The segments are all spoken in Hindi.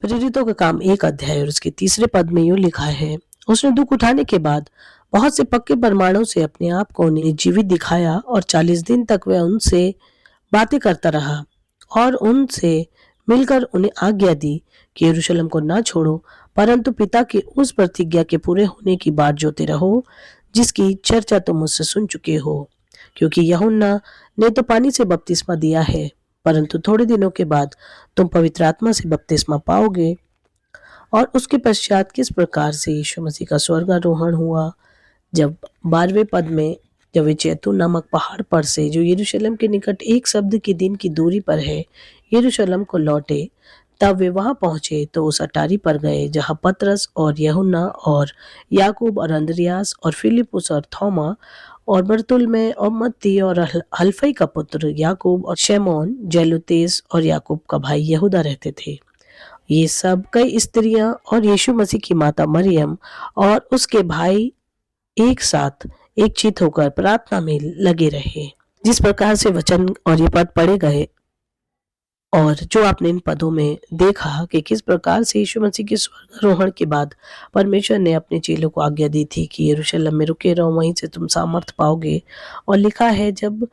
प्रेरितों का काम 1 अध्याय और उसके 3 पद में यूँ लिखा है, उसने दुख उठाने के बाद बहुत से पक्के प्रमाणों से अपने आप को उन्हें जीवित दिखाया और 40 दिन तक वह उनसे बातें करता रहा और उनसे मिलकर उन्हें आज्ञा दी कि यरूशलेम को ना छोड़ो, परंतु पिता की उस प्रतिज्ञा के पूरे होने की बाट जोते रहो जिसकी चर्चा तुम मुझसे सुन चुके हो। क्योंकि यूहन्ना ने तो पानी से बपतिस्मा दिया है, परंतु थोड़े दिनों के बाद तुम पवित्र आत्मा से बपतिस्मा पाओगे। और उसके पश्चात किस प्रकार से यीशु मसीह का स्वर्गारोहण हुआ। जब 12वें पद में जब वे जैतून नामक पहाड़ पर से जो यरूशलेम के निकट एक शब्द की दिन की दूरी पर है यरूशलेम को लौटे, तब वे वहां पहुंचे तो उस अटारी पर गए जहां पतरस और यूहन्ना और याकूब और अंद्रियास और फिलिपुस और थोमा और बरतुल्मै और मत्ती और हल्फई का पुत्र याकूब और शमौन जेलोतेस और याकूब का भाई यहूदा रहते थे। ये सब कई स्त्रियां और यीशु मसीह की माता मरियम और उसके भाई एक साथ एक चित होकर प्रार्थना में लगे रहे। जिस प्रकार से वचन और ये पद पढ़े गए और जो आपने इन पदों में देखा कि किस प्रकार से यीशु मसीह के स्वर्गारोहण के बाद परमेश्वर ने अपने चेलों को आज्ञा दी थी कि यरूशलेम में रुके रहो, वहीं से तुम सामर्थ पाओगे। और लिखा है जब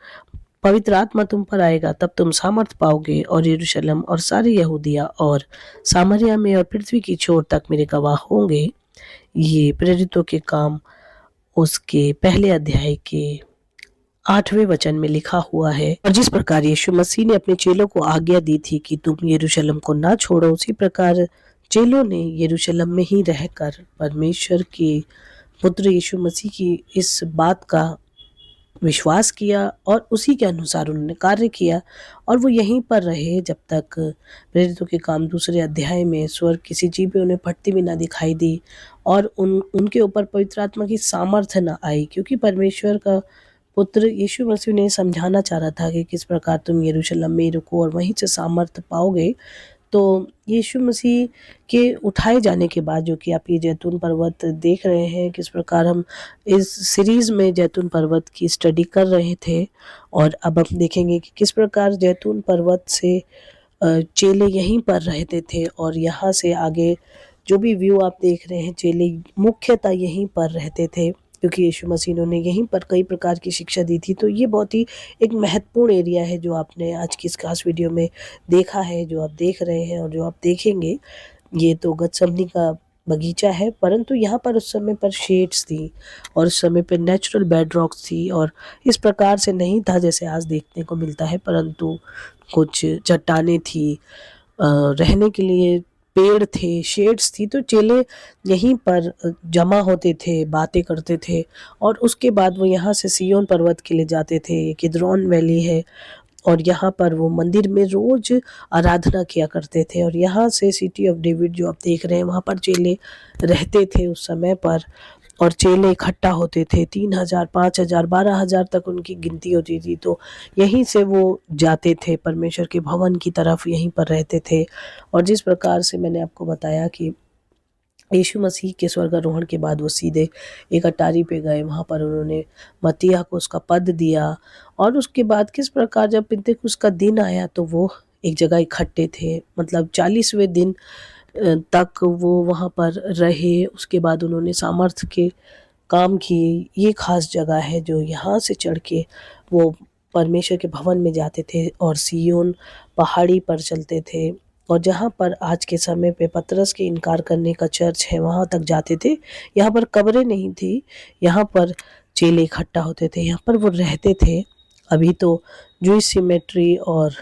पवित्र आत्मा तुम पर आएगा तब तुम सामर्थ पाओगे और यरूशलेम और सारे यहूदिया और सामरिया में और पृथ्वी की छोर तक मेरे गवाह होंगे। ये प्रेरितों के काम उसके पहले अध्याय के 8वें वचन में लिखा हुआ है। और जिस प्रकार यीशु मसीह ने अपने चेलों को आज्ञा दी थी कि तुम यरूशलेम को ना छोड़ो, उसी प्रकार चेलों ने यरूशलेम में ही रहकर परमेश्वर के पुत्र यीशु मसीह की इस बात का विश्वास किया और उसी के अनुसार उन्होंने कार्य किया और वो यहीं पर रहे जब तक प्रेरितों के काम 2 अध्याय में स्वर्ग की सीढ़ी पे उन्हें फटती भी ना दिखाई दी और उनके ऊपर पवित्र आत्मा की सामर्थ्य ना आई, क्योंकि परमेश्वर का पुत्र यीशु मसीह ने समझाना चाह रहा था कि किस प्रकार तुम यरूशलेम में रुको और वहीं से सामर्थ्य पाओगे। तो यीशु मसीह के उठाए जाने के बाद जो कि आप ये जैतून पर्वत देख रहे हैं, किस प्रकार हम इस सीरीज़ में जैतून पर्वत की स्टडी कर रहे थे और अब हम देखेंगे कि किस प्रकार जैतून पर्वत से चेले यहीं पर रहते थे और यहाँ से आगे जो भी व्यू आप देख रहे हैं, चेले मुख्यतः यहीं पर रहते थे क्योंकि यीशु मसीह ने यहीं पर कई प्रकार की शिक्षा दी थी। तो ये बहुत ही एक महत्वपूर्ण एरिया है जो आपने आज की इस खास वीडियो में देखा है, जो आप देख रहे हैं और जो आप देखेंगे। ये तो गतसमनी का बगीचा है, परंतु यहाँ पर उस समय पर शेड्स थी और उस समय पर नेचुरल बेड रॉक्स थी और इस प्रकार से नहीं था जैसे आज देखने को मिलता है, परंतु कुछ चट्टानें थी, रहने के लिए पेड़ थे, शेड्स थी। तो चेले यहीं पर जमा होते थे, बातें करते थे और उसके बाद वो यहाँ से सिय्योन पर्वत के लिए जाते थे। किद्रोन वैली है और यहाँ पर वो मंदिर में रोज आराधना किया करते थे और यहाँ से सिटी ऑफ डेविड जो आप देख रहे हैं वहाँ पर चेले रहते थे उस समय पर और चेले इकट्ठा होते थे। 3000, 5000, 12000 तक उनकी गिनती होती थी। तो यहीं से वो जाते थे परमेश्वर के भवन की तरफ, यहीं पर रहते थे। और जिस प्रकार से मैंने आपको बताया कि यीशु मसीह के स्वर्गारोहण के बाद वो सीधे एक अटारी पे गए, वहाँ पर उन्होंने मत्तियाह को उसका पद दिया और उसके बाद किस प्रकार जब पिन्तेकुस्त का दिन आया तो वो एक जगह इकट्ठे थे, मतलब 40वें दिन तक वो वहाँ पर रहे। उसके बाद उन्होंने सामर्थ्य के काम किए। ये खास जगह है जो यहाँ से चढ़ के वो परमेश्वर के भवन में जाते थे और सिय्योन पहाड़ी पर चलते थे और जहाँ पर आज के समय पे पतरस के इनकार करने का चर्च है वहाँ तक जाते थे। यहाँ पर कब्रें नहीं थी, यहाँ पर चेले इकट्ठा होते थे, यहाँ पर वो रहते थे। अभी तो जूइश सिमेट्री और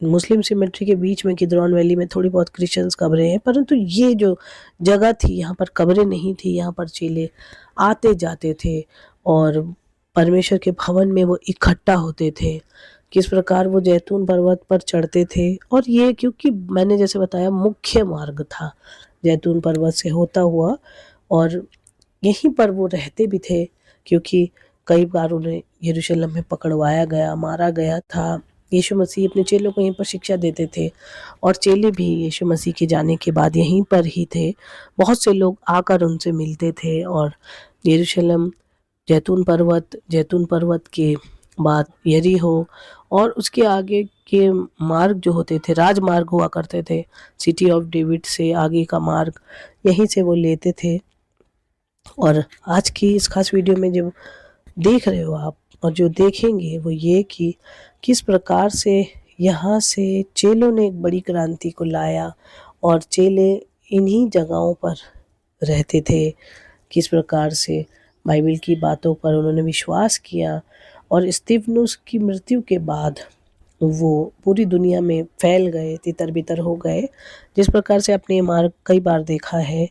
मुस्लिम सिमेट्री के बीच में किद्रोन वैली में थोड़ी बहुत क्रिश्चियंस कब्रें हैं, परंतु ये जो जगह थी यहाँ पर कब्रें नहीं थी। यहाँ पर चेले आते जाते थे और परमेश्वर के भवन में वो इकट्ठा होते थे। किस प्रकार वो जैतून पर्वत पर चढ़ते थे और ये क्योंकि मैंने जैसे बताया मुख्य मार्ग था जैतून पर्वत से होता हुआ और यहीं पर वो रहते भी थे, क्योंकि कई बार उन्हें यरूशलेम में पकड़वाया गया, मारा गया था। यीशु मसीह अपने चेलों को यहीं पर शिक्षा देते थे और चेले भी यीशु मसीह के जाने के बाद यहीं पर ही थे। बहुत से लोग आकर उनसे मिलते थे और यरूशलेम जैतून पर्वत के बात यरीहो और उसके आगे के मार्ग जो होते थे, राजमार्ग हुआ करते थे, सिटी ऑफ डेविड से आगे का मार्ग, यहीं से वो लेते थे। और आज की इस खास वीडियो में जो देख रहे हो आप और जो देखेंगे वो ये कि किस प्रकार से यहाँ से चेलों ने एक बड़ी क्रांति को लाया और चेले इन्हीं जगहों पर रहते थे। किस प्रकार से बाइबल की बातों पर उन्होंने विश्वास किया और स्तिफनुस की मृत्यु के बाद वो पूरी दुनिया में फैल गए, तितर-बितर हो गए। जिस प्रकार से आपने ये मार्ग कई बार देखा है,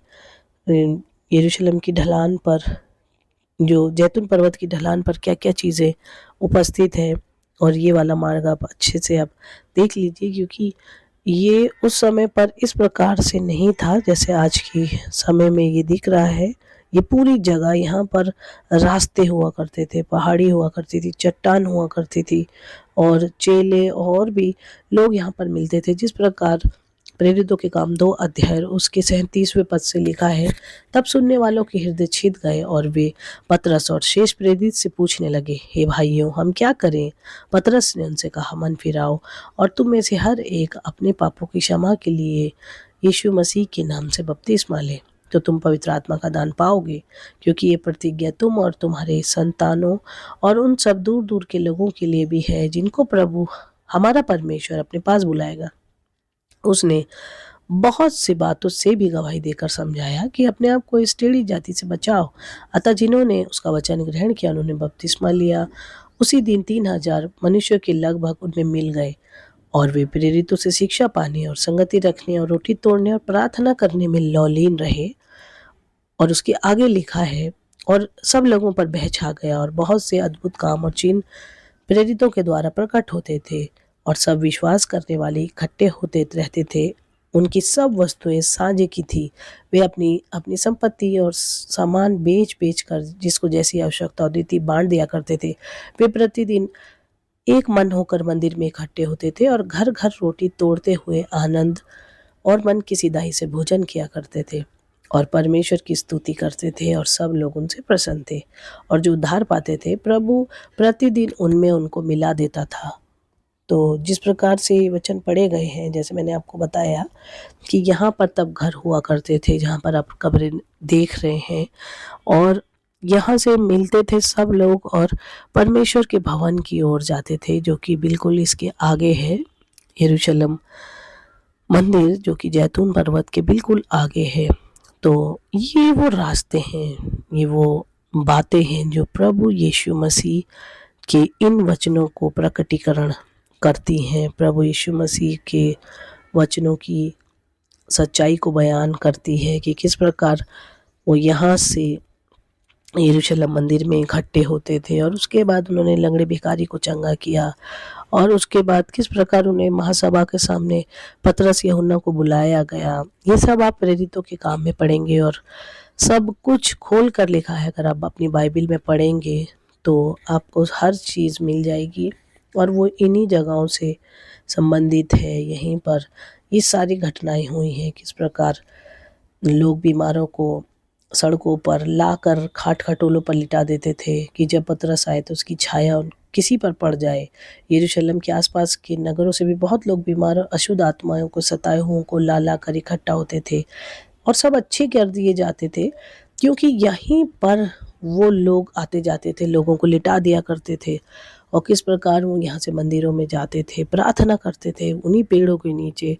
यरूशलेम की ढलान पर, जो जैतून पर्वत की ढलान पर क्या-क्या चीज़ें उपस्थित हैं, और ये वाला मार्ग आप अच्छे से आप देख लीजिए, क्योंकि ये उस समय पर इस प्रकार से नहीं था जैसे आज की समय में ये दिख रहा है। ये पूरी जगह यहाँ पर रास्ते हुआ करते थे, पहाड़ी हुआ करती थी, चट्टान हुआ करती थी और चेले और भी लोग यहाँ पर मिलते थे। जिस प्रकार प्रेरितों के काम 2 अध्याय उसके 37वें पद से लिखा है, तब सुनने वालों के हृदय छिद गए और वे पतरस और शेष प्रेरित से पूछने लगे, हे भाइयों, हम क्या करें? पतरस ने उनसे कहा, मन फिराओ और तुम में से हर एक अपने पापों की क्षमा के लिए यीशु मसीह के नाम से बपतिस्मा ले, तो तुम पवित्र आत्मा का दान पाओगे, क्योंकि ये प्रतिज्ञा तुम और तुम्हारे संतानों और उन सब दूर दूर के लोगों के लिए भी है जिनको प्रभु हमारा परमेश्वर अपने पास बुलाएगा। उसने बहुत सी बातों से भी गवाही देकर समझाया कि अपने आप को इस टेढ़ी जाति से बचाओ। अतः जिन्होंने उसका वचन ग्रहण किया उन्होंने बपतिस्मा लिया। उसी दिन 3000 मनुष्यों के लगभग उनमें मिल गए और वे प्रेरितों से शिक्षा पाने और संगति रखने और रोटी तोड़ने और प्रार्थना करने में लौलीन रहे। और उसके आगे लिखा है, और सब लोगों पर भय छा गया और बहुत से अद्भुत काम और चिन्ह प्रेरितों के द्वारा प्रकट होते थे और सब विश्वास करने वाले इकट्ठे होते रहते थे। उनकी सब वस्तुएं साझे की थी। वे अपनी अपनी संपत्ति और सामान बेच बेच कर जिसको जैसी आवश्यकता होती थी बांट दिया करते थे। वे प्रतिदिन एक मन होकर मंदिर में इकट्ठे होते थे और घर घर रोटी तोड़ते हुए आनंद और मन की सिधाई से भोजन किया करते थे और परमेश्वर की स्तुति करते थे और सब लोग उनसे प्रसन्न थे। और जो उद्धार पाते थे प्रभु प्रतिदिन उनमें उनको मिला देता था। तो जिस प्रकार से ये वचन पढ़े गए हैं, जैसे मैंने आपको बताया कि यहाँ पर तब घर हुआ करते थे जहाँ पर आप कब्रें देख रहे हैं, और यहाँ से मिलते थे सब लोग और परमेश्वर के भवन की ओर जाते थे, जो कि बिल्कुल इसके आगे है। यरूशलेम मंदिर जो कि जैतून पर्वत के बिल्कुल आगे है। तो ये वो रास्ते हैं, ये वो बातें हैं जो प्रभु यीशु मसीह के इन वचनों को प्रकटीकरण करती हैं। प्रभु यीशु मसीह के वचनों की सच्चाई को बयान करती है कि किस प्रकार वो यहाँ से यरूशलेम मंदिर में इकट्ठे होते थे और उसके बाद उन्होंने लंगड़े भिखारी को चंगा किया, और उसके बाद किस प्रकार उन्हें महासभा के सामने पतरस यूहन्ना को बुलाया गया। ये सब आप प्रेरितों के काम में पढ़ेंगे और सब कुछ खोल कर लिखा है। अगर आप अपनी बाइबल में पढ़ेंगे तो आपको हर चीज़ मिल जाएगी और वो इन्हीं जगहों से संबंधित है। यहीं पर ये सारी घटनाएं हुई हैं, किस प्रकार लोग बीमारों को सड़कों पर लाकर खाट खटोलों पर लिटा देते थे कि जब पतरस आए तो उसकी छाया किसी पर पड़ जाए। यरूशलेम के आसपास के नगरों से भी बहुत लोग बीमार और अशुद्ध आत्माओं को सताए हुओं को ला ला कर इकट्ठा होते थे और सब अच्छे कर दिए जाते थे, क्योंकि यहीं पर वो लोग आते जाते थे, लोगों को लिटा दिया करते थे। और किस प्रकार वो यहाँ से मंदिरों में जाते थे, प्रार्थना करते थे उन्हीं पेड़ों के नीचे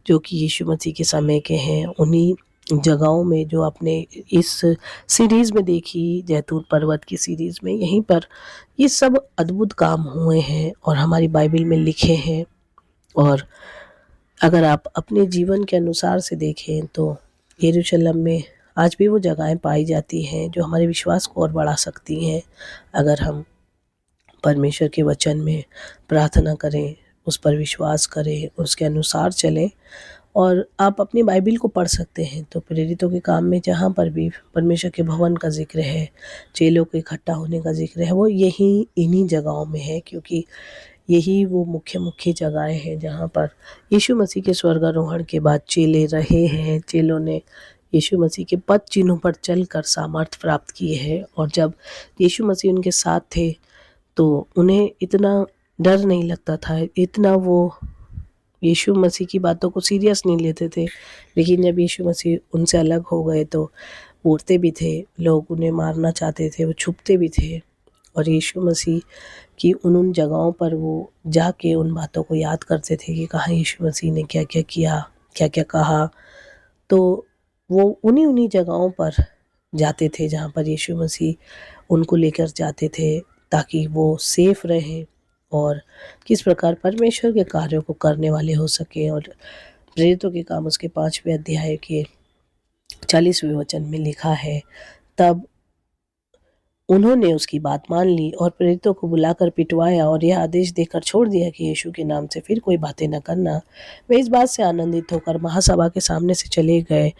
जो कि यीशु मसीह के समय के हैं, उन्हीं जगहों में जो आपने इस सीरीज़ में देखी, जैतून पर्वत की सीरीज़ में, यहीं पर ये सब अद्भुत काम हुए हैं और हमारी बाइबल में लिखे हैं। और अगर आप अपने जीवन के अनुसार से देखें तो यरूशलेम में आज भी वो जगहें पाई जाती हैं जो हमारे विश्वास को और बढ़ा सकती हैं। अगर हम परमेश्वर के वचन में प्रार्थना करें, उस पर विश्वास करें, उसके अनुसार चलें। और आप अपनी बाइबल को पढ़ सकते हैं तो प्रेरितों के काम में जहाँ पर भी परमेश्वर के भवन का जिक्र है, चेलों के इकट्ठा होने का जिक्र है, वो यही इन्हीं जगहों में है, क्योंकि यही वो मुख्य मुख्य जगहें हैं जहाँ पर यीशु मसीह के स्वर्गारोहण के बाद चेले रहे हैं। चेलों ने यीशु मसीह के पद चिन्हों पर चलकर सामर्थ प्राप्त किए हैं, और जब यीशु मसीह उनके साथ थे तो उन्हें इतना डर नहीं लगता था, इतना वो यीशु मसीह की बातों को सीरियस नहीं लेते थे। लेकिन जब यीशु मसीह उनसे अलग हो गए तो बोलते भी थे, लोग उन्हें मारना चाहते थे, वो छुपते भी थे। और यीशु मसीह की उन जगहों पर वो जाके उन बातों को याद करते थे कि कहाँ यीशु मसीह ने क्या-क्या किया, क्या-क्या कहा। तो वो उन्हीं-उन्हीं जगहों पर जाते थे जहाँ पर यीशु मसीह उनको लेकर जाते थे, ताकि वो सेफ रहें और किस प्रकार परमेश्वर के कार्यों को करने वाले हो सकें। और प्रेरितों के काम उसके 5वें अध्याय के 40वें वचन में लिखा है, तब उन्होंने उसकी बात मान ली और प्रेरितों को बुलाकर पिटवाया और यह आदेश देकर छोड़ दिया कि यीशु के नाम से फिर कोई बातें न करना। वे इस बात से आनंदित होकर महासभा के सामने से चले गए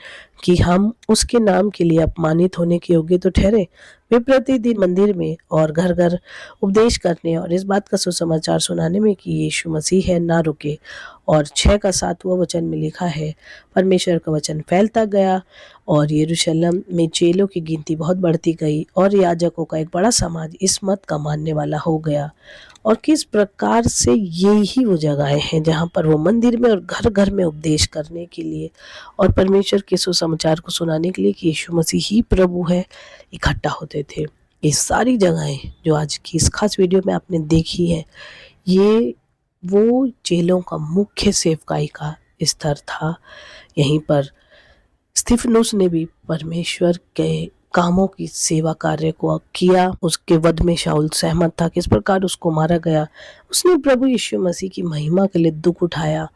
कि हम उसके नाम के लिए अपमानित होने के योग्य तो ठहरे। वे प्रतिदिन मंदिर में और घर घर उपदेश करने और इस बात का सुसमाचार सुनाने में कि यीशु मसीह है ना रुके। और 6 का 7वां वचन में लिखा है, परमेश्वर का वचन फैलता गया और यरूशलेम में चेलों की गिनती बहुत बढ़ती गई और याजकों का एक बड़ा समाज इस मत का मानने वाला हो गया। और किस प्रकार से यही वो जगहें हैं जहाँ पर वो मंदिर में और घर घर में उपदेश करने के लिए और परमेश्वर के सुसमाचार को सुनाने के लिए कि यीशु मसीह ही प्रभु है, इकट्ठा होते थे। ये सारी जगहें जो आज की इस खास वीडियो में आपने देखी है, ये वो चेलों का मुख्य सेवकाई का स्तर था। यहीं पर स्तिफनुस ने भी परमेश्वर के कामों की सेवा कार्य को किया। उसके वध में शाऊल सहमत था, किस प्रकार उसको मारा गया। उसने प्रभु यीशु मसीह की महिमा के लिए दुख उठाया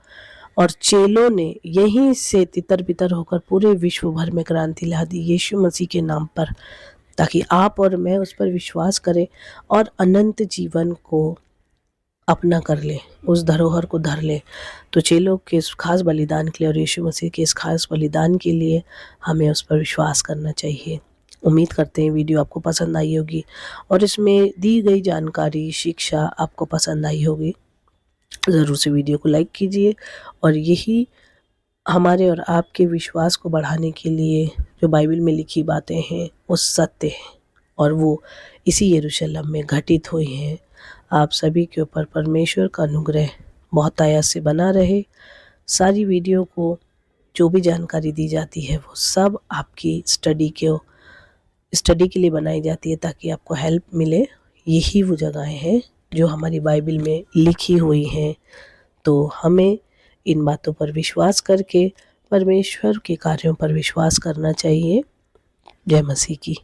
और चेलों ने यहीं से तितर बितर होकर पूरे विश्व भर में क्रांति ला दी यीशु मसीह के नाम पर, ताकि आप और मैं उस पर विश्वास करें और अनंत जीवन को अपना कर ले, उस धरोहर को धर ले। तो चेलों के इस खास बलिदान के लिए और यीशु मसीह के इस खास बलिदान के लिए हमें उस पर विश्वास करना चाहिए। उम्मीद करते हैं वीडियो आपको पसंद आई होगी और इसमें दी गई जानकारी, शिक्षा आपको पसंद आई होगी। ज़रूर से वीडियो को लाइक कीजिए और यही हमारे और आपके विश्वास को बढ़ाने के लिए जो बाइबल में लिखी बातें हैं वो सत्य हैं और वो इसी यरूशलेम में घटित हुई हैं। आप सभी के ऊपर परमेश्वर का अनुग्रह बहुत आयात से बना रहे। सारी वीडियो को जो भी जानकारी दी जाती है वो सब आपकी स्टडी के लिए बनाई जाती है, ताकि आपको हेल्प मिले। यही वो जगहें हैं जो हमारी बाइबल में लिखी हुई हैं। तो हमें इन बातों पर विश्वास करके परमेश्वर के कार्यों पर विश्वास करना चाहिए। जय मसीह की।